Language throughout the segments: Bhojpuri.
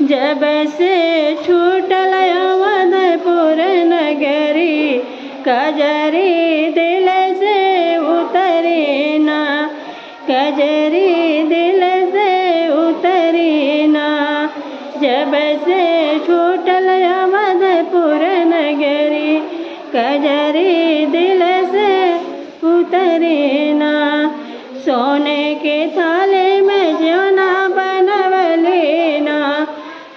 जब से छूटल अवधपुर नगरी, कजरी दिल से उतरी ना, कजरी दिल से उतरी ना। जब से छूटल अवधपुर नगरी, कजरी दिल से उतरी ना। सोने के थाली में जवना बनवली ना,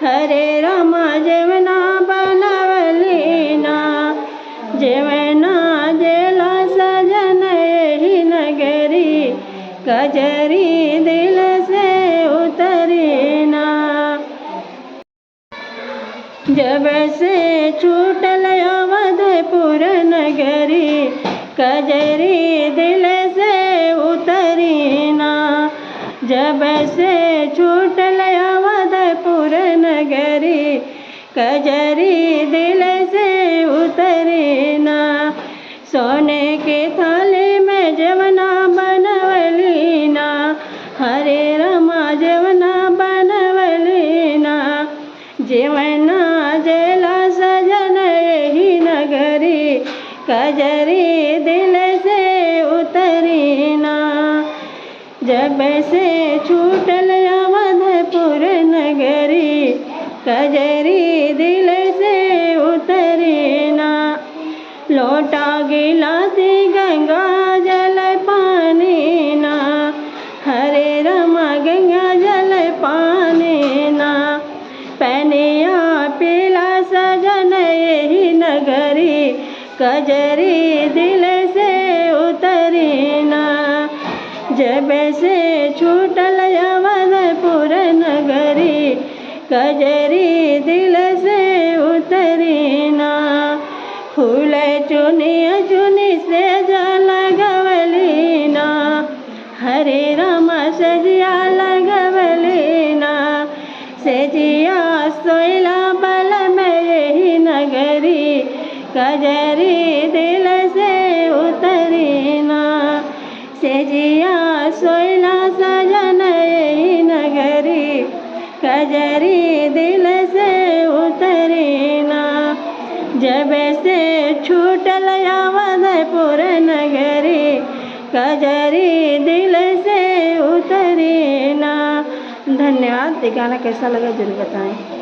हरे रामा जवना बनवली ना। जवना जेला सजन यही नगरी, कजरी दिल से उतरी ना। जब से छूटल अवधपुर नगरी, कजरी दिल से उतरी ना। जब से छूटल अवधपुर नगरी, कजरी दिल से उतरी ना। सोने के थाली में जवना बनवली ना, हरे रामा जवना बनवली ना। जवना जेला सजन यही नगरी, कजरी दिल से उतरी ना। जब से छूटल अवधपुर नगरी, कजरी दिल से उतरी ना। लोटा गिलासी गंगा जल पानी ना, हरे रामा गंगा जल पानी ना। पनिया पीला सजन यही नगरी, कजरी दिल से उतरी ना। जब से छूटल अवधपुर नगरी, कजरी दिल से उतरी ना। फूल चुनी चुनी से लगवली ना, हरे रामा सजिया लगवली ना। सजिया सोइला बल में यही नगरी, कजरी दिल से उतरी ना। सजिया सोइला सजन यही नगरी, कजरी दिल से उतरी ना। जब से छूटल अवधपुर नगरी, कजरी दिल से उतरी ना। धन्यवाद। ये गाना कैसा लगा जरूर बताएं।